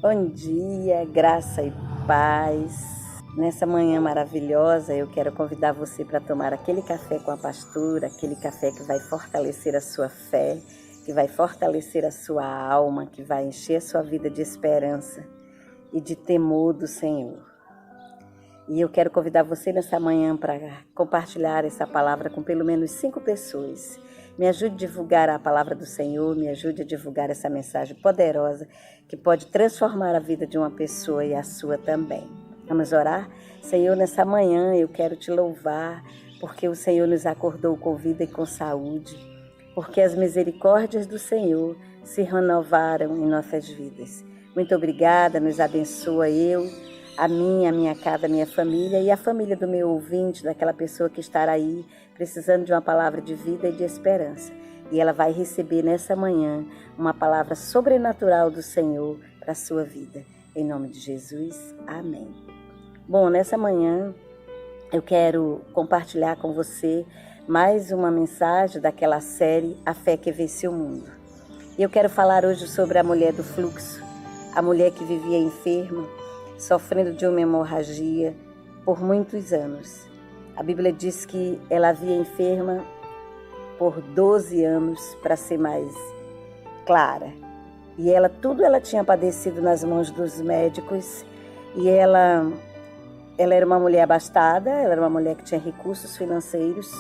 Bom dia, graça e paz. Nessa manhã maravilhosa, eu quero convidar você para tomar aquele café com a pastora, aquele café que vai fortalecer a sua fé, que vai fortalecer a sua alma, que vai encher a sua vida de esperança e de temor do Senhor. E eu quero convidar você nessa manhã para compartilhar essa palavra com pelo menos 5 pessoas. Me ajude a divulgar a palavra do Senhor, me ajude a divulgar essa mensagem poderosa que pode transformar a vida de uma pessoa e a sua também. Vamos orar? Senhor, nessa manhã eu quero te louvar porque o Senhor nos acordou com vida e com saúde, porque as misericórdias do Senhor se renovaram em nossas vidas. Muito obrigada, nos abençoa a minha casa, a minha família e a família do meu ouvinte, daquela pessoa que estará aí precisando de uma palavra de vida e de esperança. E ela vai receber nessa manhã uma palavra sobrenatural do Senhor para a sua vida. Em nome de Jesus, amém. Bom, nessa manhã eu quero compartilhar com você mais uma mensagem daquela série A Fé que Vence o Mundo. E eu quero falar hoje sobre a mulher do fluxo, a mulher que vivia enferma, sofrendo de uma hemorragia por muitos anos. A Bíblia diz que ela havia enferma por 12 anos, para ser mais clara. E tudo ela tinha padecido nas mãos dos médicos. E ela era uma mulher abastada, ela era uma mulher que tinha recursos financeiros.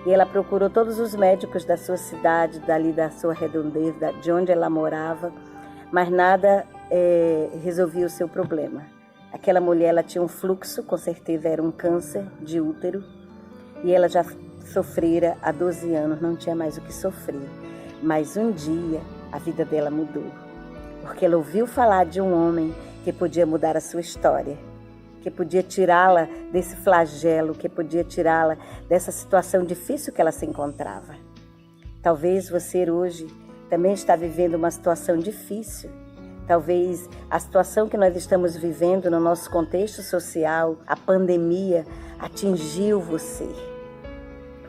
E ela procurou todos os médicos da sua cidade, dali da sua redondeza, de onde ela morava. Mas nada resolvia o seu problema. Aquela mulher, ela tinha um fluxo, com certeza era um câncer de útero, e ela já sofrera há 12 anos, não tinha mais o que sofrer. Mas um dia a vida dela mudou, porque ela ouviu falar de um homem que podia mudar a sua história, que podia tirá-la desse flagelo, que podia tirá-la dessa situação difícil que ela se encontrava. Talvez você hoje também está vivendo uma situação difícil. Talvez a situação que nós estamos vivendo no nosso contexto social, a pandemia, atingiu você.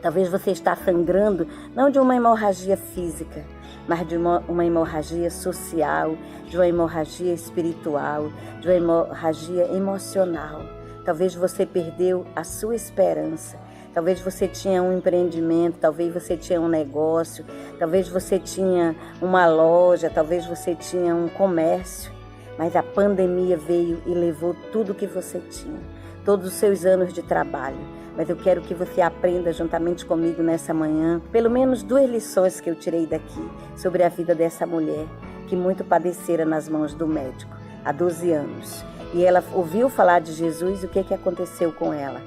Talvez você está sangrando, não de uma hemorragia física, mas de uma hemorragia social, de uma hemorragia espiritual, de uma hemorragia emocional. Talvez você perdeu a sua esperança. Talvez você tinha um empreendimento, talvez você tinha um negócio, talvez você tinha uma loja, talvez você tinha um comércio, mas a pandemia veio e levou tudo que você tinha, todos os seus anos de trabalho. Mas eu quero que você aprenda juntamente comigo nessa manhã, pelo menos 2 lições que eu tirei daqui sobre a vida dessa mulher que muito padecera nas mãos do médico há 12 anos. E ela ouviu falar de Jesus, e o que aconteceu com ela?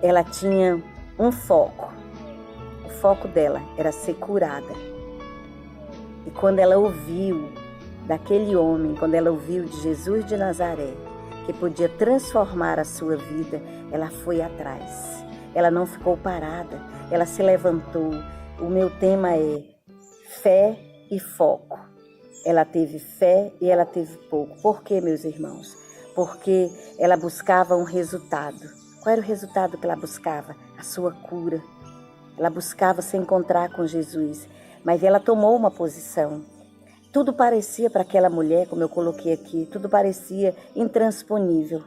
Ela tinha um foco. O foco dela era ser curada. E quando ela ouviu daquele homem, quando ela ouviu de Jesus de Nazaré, que podia transformar a sua vida, ela foi atrás. Ela não ficou parada, ela se levantou. O meu tema é fé e foco. Ela teve fé e ela teve pouco. Por quê, meus irmãos? Porque ela buscava um resultado. Qual era o resultado que ela buscava? A sua cura. Ela buscava se encontrar com Jesus, mas ela tomou uma posição. Tudo parecia para aquela mulher, como eu coloquei aqui, tudo parecia intransponível.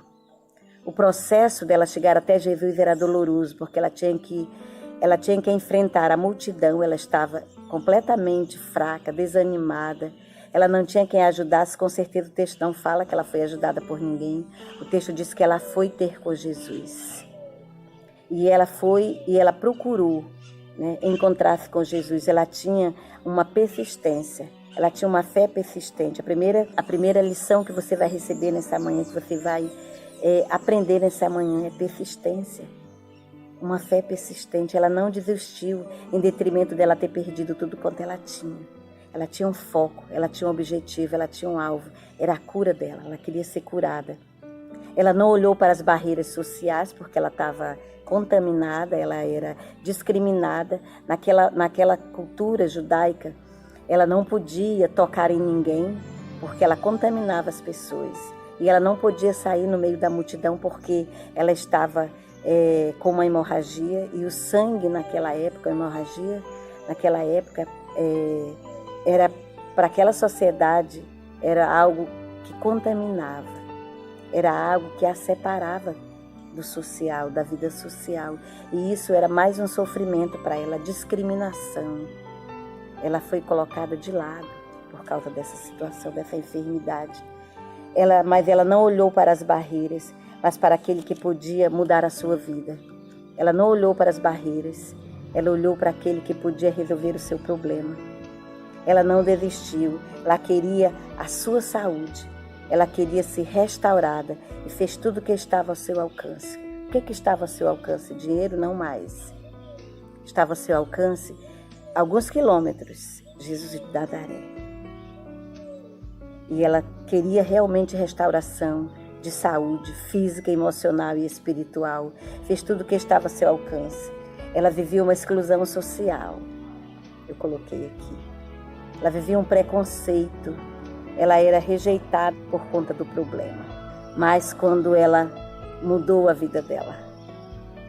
O processo dela chegar até Jesus era doloroso, porque ela tinha que enfrentar a multidão. Ela estava completamente fraca, desanimada. Ela não tinha quem ajudasse, com certeza o texto não fala que ela foi ajudada por ninguém. O texto diz que ela foi ter com Jesus. E ela foi e ela procurou, encontrar-se com Jesus. Ela tinha uma persistência, ela tinha uma fé persistente. A primeira lição que você vai receber nessa manhã, que você vai aprender nessa manhã, é persistência. Uma fé persistente. Ela não desistiu em detrimento dela ter perdido tudo quanto ela tinha. Ela tinha um foco, ela tinha um objetivo, ela tinha um alvo. Era a cura dela, ela queria ser curada. Ela não olhou para as barreiras sociais, porque ela estava contaminada, ela era discriminada. Naquela cultura judaica, ela não podia tocar em ninguém, porque ela contaminava as pessoas. E ela não podia sair no meio da multidão, porque ela estava com uma hemorragia. E o sangue naquela época, era para aquela sociedade, era algo que contaminava, era algo que a separava do social, da vida social. E isso era mais um sofrimento para ela, discriminação. Ela foi colocada de lado por causa dessa situação, dessa enfermidade. Mas ela não olhou para as barreiras, mas para aquele que podia mudar a sua vida. Ela não olhou para as barreiras, ela olhou para aquele que podia resolver o seu problema. Ela não desistiu, ela queria a sua saúde, ela queria ser restaurada e fez tudo o que estava ao seu alcance. O que estava ao seu alcance? Dinheiro? Não mais. Estava ao seu alcance alguns quilômetros, Jesus de Nazaré. E ela queria realmente restauração de saúde física, emocional e espiritual. Fez tudo o que estava ao seu alcance. Ela vivia uma exclusão social. Eu coloquei aqui. Ela vivia um preconceito. Ela era rejeitada por conta do problema. Mas quando ela mudou a vida dela,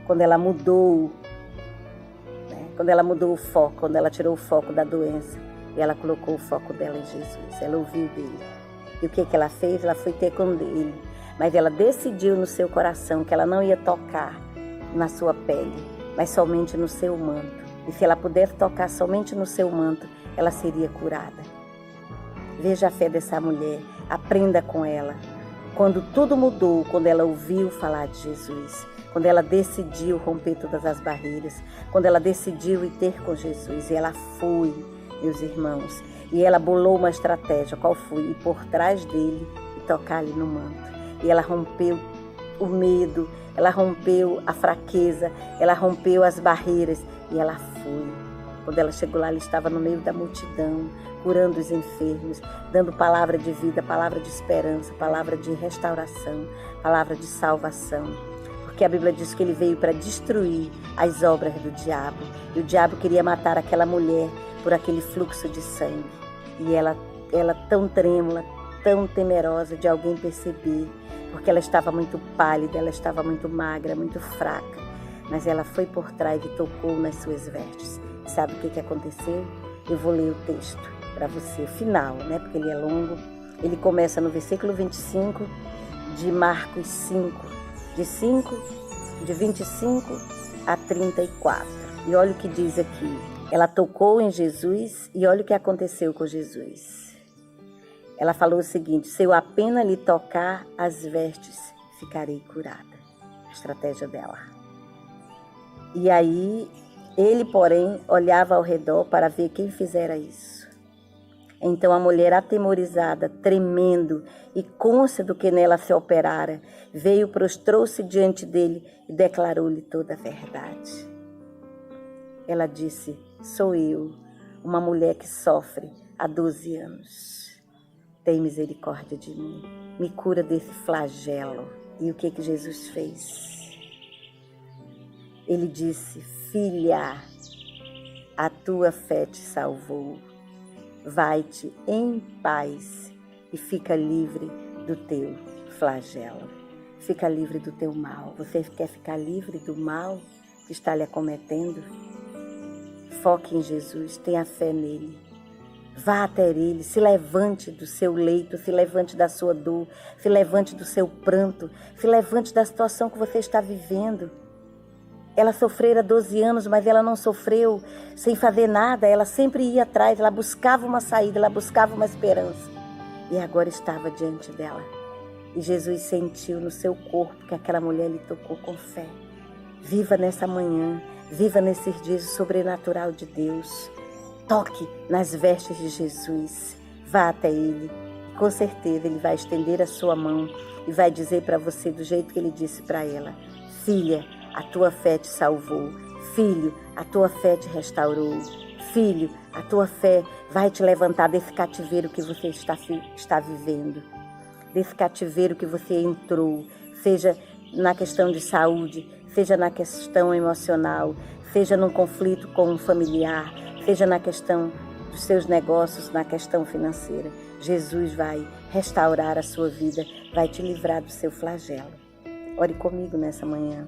quando ela mudou o foco, quando ela tirou o foco da doença, e ela colocou o foco dela em Jesus, ela ouviu dele. E o que ela fez? Ela foi ter com ele. Mas ela decidiu no seu coração que ela não ia tocar na sua pele, mas somente no seu manto. E se ela pudesse tocar somente no seu manto, ela seria curada. Veja a fé dessa mulher, aprenda com ela. Quando tudo mudou, quando ela ouviu falar de Jesus, quando ela decidiu romper todas as barreiras, quando ela decidiu ir ter com Jesus, e ela foi, meus irmãos, e ela bolou uma estratégia. Qual foi? Ir por trás dele e tocar ali no manto. E ela rompeu o medo, ela rompeu a fraqueza, ela rompeu as barreiras e ela foi. Quando ela chegou lá, ela estava no meio da multidão, curando os enfermos, dando palavra de vida, palavra de esperança, palavra de restauração, palavra de salvação. Porque a Bíblia diz que ele veio para destruir as obras do diabo. E o diabo queria matar aquela mulher por aquele fluxo de sangue. E ela tão trêmula, tão temerosa de alguém perceber, porque ela estava muito pálida, ela estava muito magra, muito fraca. Mas ela foi por trás e tocou nas suas vestes. E sabe o que aconteceu? Eu vou ler o texto para você, o final, né? Porque ele é longo. Ele começa no versículo 25 de Marcos 5, de 25 a 34. E olha o que diz aqui. Ela tocou em Jesus e olha o que aconteceu com Jesus. Ela falou o seguinte: se eu apenas lhe tocar as vestes, ficarei curada. A estratégia dela. E aí, ele, porém, olhava ao redor para ver quem fizera isso. Então a mulher, atemorizada, tremendo e cônscia do que nela se operara, veio, prostrou-se diante dele e declarou-lhe toda a verdade. Ela disse: sou eu, uma mulher que sofre há 12 anos. Tem misericórdia de mim, me cura desse flagelo. E o que Jesus fez? Ele disse: filha, a tua fé te salvou. Vai-te em paz e fica livre do teu flagelo. Fica livre do teu mal. Você quer ficar livre do mal que está lhe acometendo? Foque em Jesus, tenha fé nele. Vá até ele, se levante do seu leito, se levante da sua dor, se levante do seu pranto, se levante da situação que você está vivendo. Ela sofrera 12 anos, mas ela não sofreu sem fazer nada. Ela sempre ia atrás, ela buscava uma saída, ela buscava uma esperança. E agora estava diante dela. E Jesus sentiu no seu corpo que aquela mulher lhe tocou com fé. Viva nessa manhã, viva nesses dias sobrenatural de Deus. Toque nas vestes de Jesus. Vá até ele. Com certeza ele vai estender a sua mão e vai dizer para você do jeito que ele disse para ela: filha, a tua fé te salvou. Filho, a tua fé te restaurou. Filho, a tua fé vai te levantar desse cativeiro que você está vivendo. Desse cativeiro que você entrou. Seja na questão de saúde, seja na questão emocional, seja num conflito com um familiar, seja na questão dos seus negócios, na questão financeira. Jesus vai restaurar a sua vida, vai te livrar do seu flagelo. Ore comigo nessa manhã.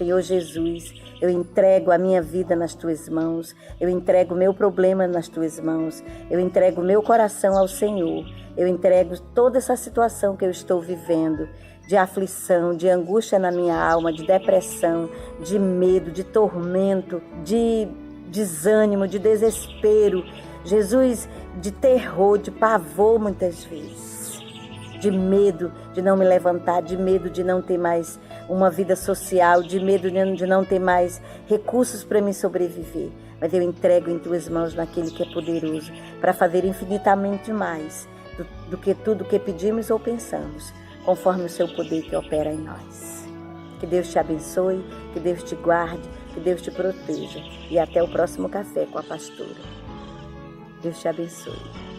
Senhor Jesus, eu entrego a minha vida nas Tuas mãos, eu entrego o meu problema nas Tuas mãos, eu entrego o meu coração ao Senhor, eu entrego toda essa situação que eu estou vivendo, de aflição, de angústia na minha alma, de depressão, de medo, de tormento, de desânimo, de desespero, Jesus, de terror, de pavor muitas vezes, de medo de não me levantar, de medo de não ter mais uma vida social, de medo de não ter mais recursos para me sobreviver. Mas eu entrego em Tuas mãos naquele que é poderoso para fazer infinitamente mais do que tudo que pedimos ou pensamos, conforme o Seu poder que opera em nós. Que Deus te abençoe, que Deus te guarde, que Deus te proteja. E até o próximo Café com a Pastora. Deus te abençoe.